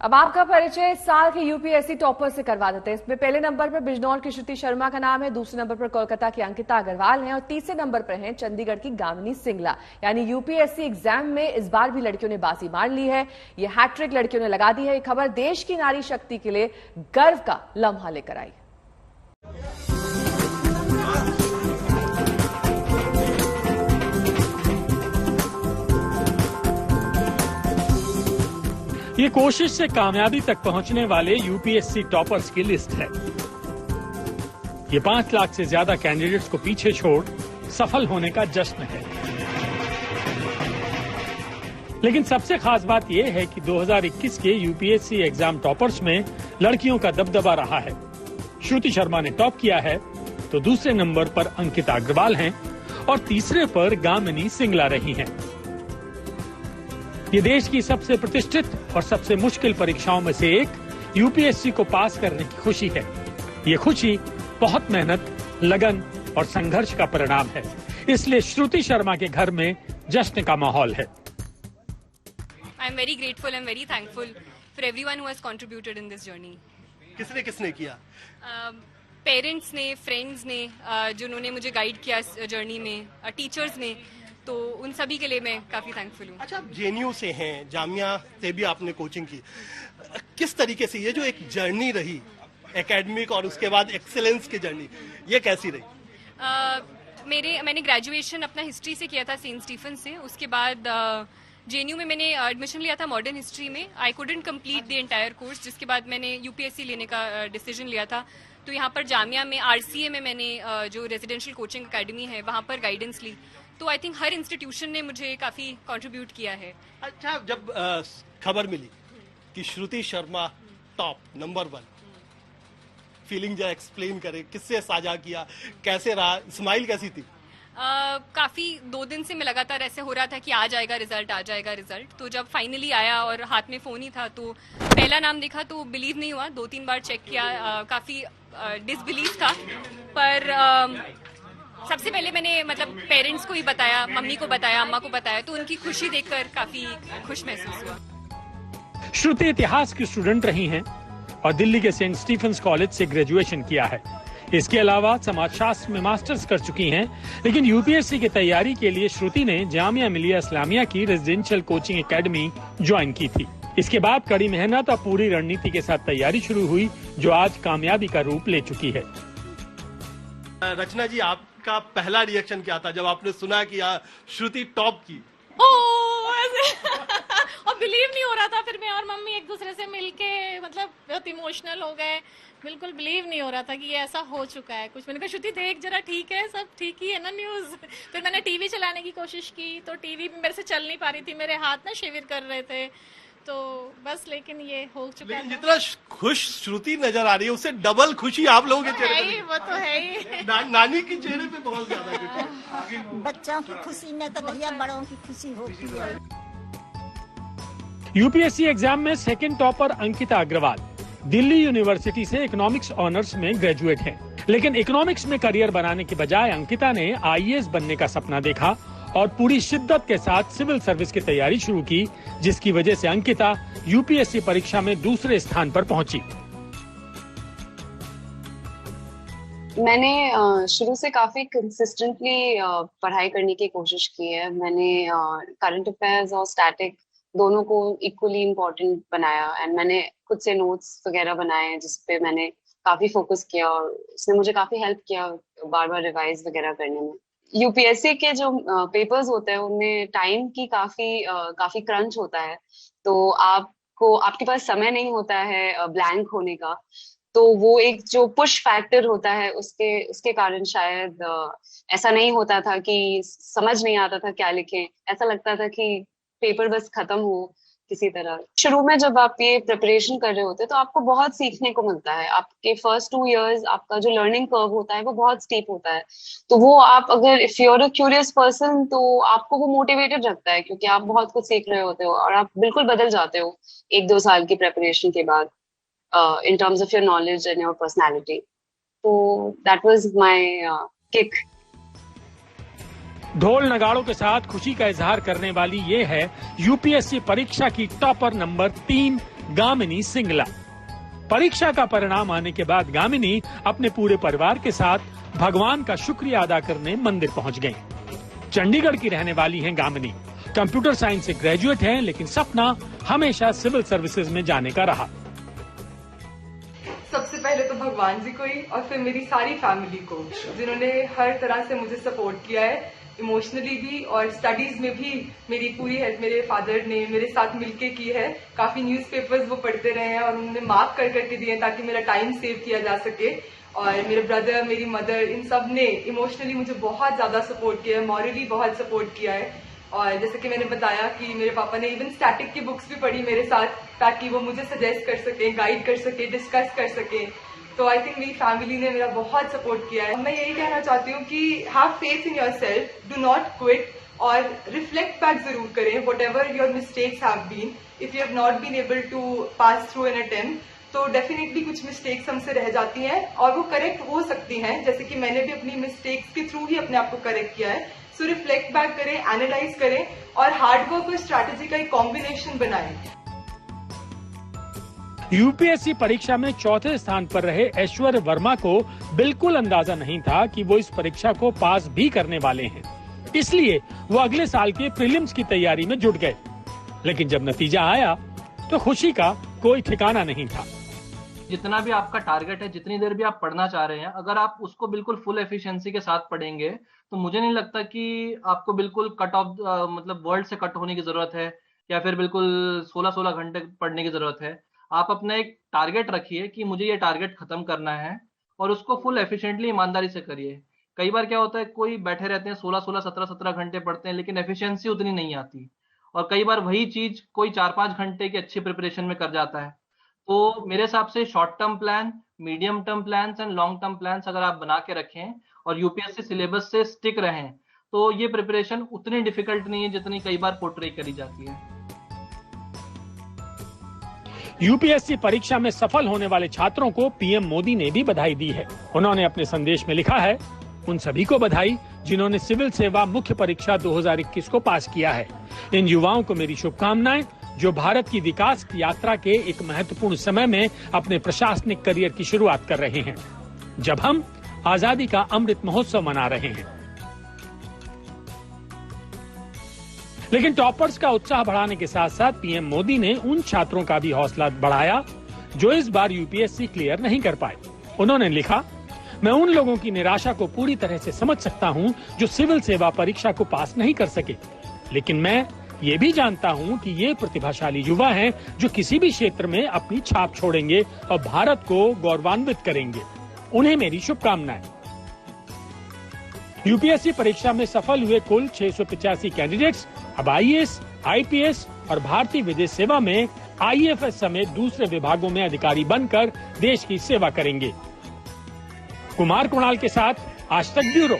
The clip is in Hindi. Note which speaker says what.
Speaker 1: अब आपका परिचय इस साल के यूपीएससी टॉपर से करवा देते हैं। इसमें पहले नंबर पर बिजनौर की श्रुति शर्मा का नाम है, दूसरे नंबर पर कोलकाता की अंकिता अग्रवाल हैं और तीसरे नंबर पर हैं चंडीगढ़ की गामिनी सिंगला। यानी यूपीएससी एग्जाम में इस बार भी लड़कियों ने बाजी मार ली है। ये हैट्रिक लड़कियों ने लगा दी है। ये खबर देश की नारी शक्ति के लिए गर्व का लम्हा लेकर आई।
Speaker 2: ये कोशिश से कामयाबी तक पहुंचने वाले यूपीएससी टॉपर्स की लिस्ट है। ये 5 लाख से ज्यादा कैंडिडेट्स को पीछे छोड़ सफल होने का जश्न है। लेकिन सबसे खास बात यह है कि 2021 के यूपीएससी एग्जाम टॉपर्स में लड़कियों का दबदबा रहा है। श्रुति शर्मा ने टॉप किया है, तो दूसरे नंबर पर अंकिता अग्रवाल हैं और तीसरे पर गामिनी सिंगला रही हैं। ये देश की सबसे प्रतिष्ठित और सबसे मुश्किल परीक्षाओं में से एक यूपीएससी को पास करने की खुशी है। ये खुशी बहुत मेहनत, लगन और संघर्ष का परिणाम है। इसलिए श्रुति शर्मा के घर में जश्न का माहौल है।
Speaker 3: I am very grateful, I am very thankful for everyone who has contributed in this journey.
Speaker 4: किसने किसने किया?
Speaker 3: पेरेंट्स ने, फ्रेंड्स ने, जिन्होंने मुझे गाइड किया जर्नी में, टीचर्स ने, तो उन सभी के लिए मैं काफी थैंकफुल हूँ।
Speaker 4: अच्छा, आप जेएनयू से हैं, जामिया से भी आपने कोचिंग की। किस तरीके से ये जो एक जर्नी रही एकेडमिक और उसके बाद एक्सेलेंस की जर्नी, ये कैसी रही?
Speaker 3: मैंने ग्रेजुएशन अपना हिस्ट्री से किया था, सेंट स्टीफन से। उसके बाद जेएनयू में मैंने एडमिशन लिया था मॉडर्न हिस्ट्री में। I couldn't complete the entire course, जिसके बाद मैंने यूपीएससी लेने का डिसीजन लिया था। तो यहाँ पर जामिया में आरसीए में मैंने जो रेजिडेंशियल कोचिंग अकेडमी है वहाँ पर गाइडेंस ली। तो आई थिंक हर इंस्टीट्यूशन ने मुझे काफी कंट्रीब्यूट किया है।
Speaker 4: अच्छा, जब खबर मिली कि श्रुति शर्मा टॉप नंबर 1, फीलिंग जो एक्सप्लेन करे, किससे साझा किया, कैसे रहा, स्माइल कैसी थी?
Speaker 3: काफी 2 दिन से मैं लगातार ऐसे हो रहा था कि आ जाएगा रिजल्ट, आ जाएगा रिजल्ट। तो जब फाइनली आया और हाथ में फोन ही था, तो पहला नाम देखा तो बिलीव नहीं हुआ। 2-3 बार चेक किया, काफी डिसबिलीव था। पर सबसे पहले मैंने पेरेंट्स को ही बताया, मम्मी को बताया, अम्मा को बताया, तो उनकी खुशी देखकर काफी खुश महसूस हुआ।
Speaker 2: श्रुति इतिहास की स्टूडेंट रही हैं और दिल्ली के सेंट स्टीफेंस कॉलेज से ग्रेजुएशन किया है। इसके अलावा समाजशास्त्र में मास्टर्स कर चुकी हैं। लेकिन यूपीएससी की तैयारी के लिए श्रुति ने जामिया मिलिया इस्लामिया की रेजिडेंशियल कोचिंग एकेडमी ज्वाइन की थी। इसके बाद कड़ी मेहनत और पूरी रणनीति के साथ तैयारी शुरू हुई, जो आज कामयाबी का रूप ले चुकी है।
Speaker 4: रचना जी, आपका पहला रिएक्शन क्या था जब आपने सुना कि श्रुति टॉप की?
Speaker 5: ऐसे और बिलीव नहीं हो रहा था। फिर मैं और मम्मी एक दूसरे से मिलके बहुत इमोशनल हो गए। बिल्कुल बिलीव नहीं हो रहा था कि ये ऐसा हो चुका है कुछ। मैंने कहा श्रुति देख जरा, ठीक है, सब ठीक ही है ना न्यूज। फिर मैंने टीवी चलाने की कोशिश की, तो टीवी मेरे से चल नहीं पा रही थी, मेरे हाथ ना शिविर कर रहे थे। तो बस, लेकिन ये हो चुका है।
Speaker 4: जितना खुश श्रुति नजर आ रही है, उससे डबल खुशी आप लोगों के चेहरे पे।
Speaker 5: वो तो है ही।
Speaker 4: नानी के चेहरे पे बहुत ज्यादा।
Speaker 6: बच्चों की खुशी में तो भैया बड़ों की खुशी होती है।
Speaker 2: यूपीएससी एग्जाम में second topper Ankita Agrawal Delhi university से इकोनॉमिक्स ऑनर्स में ग्रेजुएट हैं। लेकिन इकोनॉमिक्स में करियर बनाने के बजाय अंकिता ने आईएएस बनने का सपना देखा और पूरी शिद्दत के साथ सिविल सर्विस की तैयारी शुरू की, जिसकी वजह से अंकिता यूपीएससी परीक्षा में दूसरे स्थान पर पहुंची।
Speaker 7: मैंने शुरू से काफी कंसिस्टेंटली पढ़ाई करने की कोशिश की है। मैंने करंट अफेयर्स और स्टैटिक दोनों को इक्वली इम्पोर्टेंट बनाया एंड मैंने खुद से नोट्स वगैरह बनाए, जिसपे मैंने काफी फोकस किया और उसने मुझे काफी हेल्प किया बार बार रिवाइज वगैरह करने में। यूपीएससी के जो पेपर्स होते हैं उनमें टाइम की काफी क्रंच होता है, तो आपके पास समय नहीं होता है ब्लैंक होने का। तो वो एक जो पुश फैक्टर होता है उसके कारण शायद ऐसा नहीं होता था कि समझ नहीं आता था क्या लिखें। ऐसा लगता था कि पेपर बस खत्म हो किसी तरह। शुरू में जब आप ये प्रिपरेशन कर रहे होते हैं तो आपको बहुत सीखने को मिलता है। आपके फर्स्ट 2 इयर्स आपका जो लर्निंग कर्व होता है वो बहुत स्टीप होता है। तो वो आप अगर if you are a curious person तो आपको वो मोटिवेटेड रखता है, क्योंकि आप बहुत कुछ सीख रहे होते हो और आप बिल्कुल बदल जाते हो 1-2 साल की प्रिपरेशन के बाद in terms of your knowledge and your personality. So that was my kick.
Speaker 2: ढोल नगाड़ों के साथ खुशी का इजहार करने वाली ये है यूपीएससी परीक्षा की टॉपर नंबर 3 गामिनी सिंगला। परीक्षा का परिणाम आने के बाद गामिनी अपने पूरे परिवार के साथ भगवान का शुक्रिया अदा करने मंदिर पहुंच गईं। चंडीगढ़ की रहने वाली हैं गामिनी। कंप्यूटर साइंस से ग्रेजुएट हैं, लेकिन सपना हमेशा सिविल सर्विसेज में जाने का रहा।
Speaker 8: सबसे पहले तो भगवान जी को ही और फिर मेरी सारी फैमिली को, जिन्होंने हर तरह से मुझे सपोर्ट किया है, इमोशनली भी और स्टडीज में भी। मेरी पूरी हेल्प मेरे फादर ने मेरे साथ मिलके की है। काफी न्यूज़पेपर्स वो पढ़ते रहे हैं और उन्होंने मार्क कर करके दिए ताकि मेरा टाइम सेव किया जा सके। और मेरे ब्रदर, मेरी मदर, इन सब ने इमोशनली मुझे बहुत ज्यादा सपोर्ट किया है, मॉरली बहुत सपोर्ट किया है। और जैसे कि मैंने बताया कि मेरे पापा ने इवन स्टैटिक की बुक्स भी पढ़ी मेरे साथ, ताकि वो मुझे सजेस्ट कर सके, गाइड कर सके, डिस्कस कर सके। तो आई थिंक मेरी फैमिली ने मेरा बहुत सपोर्ट किया है। मैं यही कहना चाहती हूँ कि have faith in yourself, do not quit, और रिफ्लेक्ट बैक जरूर करें whatever your mistakes have been. If you have not been able to pass through an attempt, तो डेफिनेटली कुछ मिस्टेक्स हमसे रह जाती हैं और वो करेक्ट हो सकती हैं, जैसे कि मैंने भी अपनी मिस्टेक्स के थ्रू ही अपने आप को करेक्ट किया है। सो रिफ्लेक्ट बैक करें, एनालाइज करें और हार्डवर्क और स्ट्रैटेजी का एक कॉम्बिनेशन बनाएं।
Speaker 2: यूपीएससी परीक्षा में चौथे स्थान पर रहे ऐश्वर्य वर्मा को बिल्कुल अंदाजा नहीं था कि वो इस परीक्षा को पास भी करने वाले हैं। इसलिए वो अगले साल के प्रीलिम्स की तैयारी में जुट गए। लेकिन जब नतीजा आया तो खुशी का कोई ठिकाना नहीं था।
Speaker 9: जितना भी आपका टारगेट है, जितनी देर भी आप पढ़ना चाह रहे हैं, अगर आप उसको बिल्कुल फुल एफिशिएंसी के साथ पढ़ेंगे तो मुझे नहीं लगता कि आपको बिल्कुल कट ऑफ मतलब वर्ल्ड से कट होने की जरूरत है या फिर बिल्कुल 16-16 घंटे पढ़ने की जरूरत है। आप अपना एक टारगेट रखिए कि मुझे ये टारगेट खत्म करना है और उसको फुल एफिशिएंटली, ईमानदारी से करिए। कई बार क्या होता है, कोई बैठे रहते हैं 16-16, 17-17 घंटे पढ़ते हैं, लेकिन एफिशिएंसी उतनी नहीं आती। और कई बार वही चीज कोई 4-5 घंटे की अच्छी प्रिपरेशन में कर जाता है। तो मेरे हिसाब से short term plan, medium term plans and long term plans अगर आप बना के रखें और यूपीएससी सिलेबस से स्टिक रहें, तो ये प्रिपरेशन उतनी डिफिकल्ट नहीं है जितनी कई बार पोर्ट्रे करी जाती है।
Speaker 2: यूपीएससी परीक्षा में सफल होने वाले छात्रों को पीएम मोदी ने भी बधाई दी है। उन्होंने अपने संदेश में लिखा है, उन सभी को बधाई जिन्होंने सिविल सेवा मुख्य परीक्षा 2021 को पास किया है। इन युवाओं को मेरी शुभकामनाएं, जो भारत की विकास की यात्रा के एक महत्वपूर्ण समय में अपने प्रशासनिक करियर की शुरुआत कर रहे हैं, जब हम आजादी का अमृत महोत्सव मना रहे हैं। लेकिन टॉपर्स का उत्साह बढ़ाने के साथ साथ पीएम मोदी ने उन छात्रों का भी हौसला बढ़ाया जो इस बार यूपीएससी क्लियर नहीं कर पाए। उन्होंने लिखा, मैं उन लोगों की निराशा को पूरी तरह से समझ सकता हूं जो सिविल सेवा परीक्षा को पास नहीं कर सके, लेकिन मैं ये भी जानता हूं कि ये प्रतिभाशाली युवा हैं जो किसी भी क्षेत्र में अपनी छाप छोड़ेंगे और भारत को गौरवान्वित करेंगे। उन्हें मेरी शुभकामनाएं। यूपीएससी परीक्षा में सफल हुए कुल 685 कैंडिडेट्स अब आईएएस, आईपीएस और भारतीय विदेश सेवा में आईएफएस समेत दूसरे विभागों में अधिकारी बनकर देश की सेवा करेंगे। कुमार कुणाल के साथ आज तक ब्यूरो।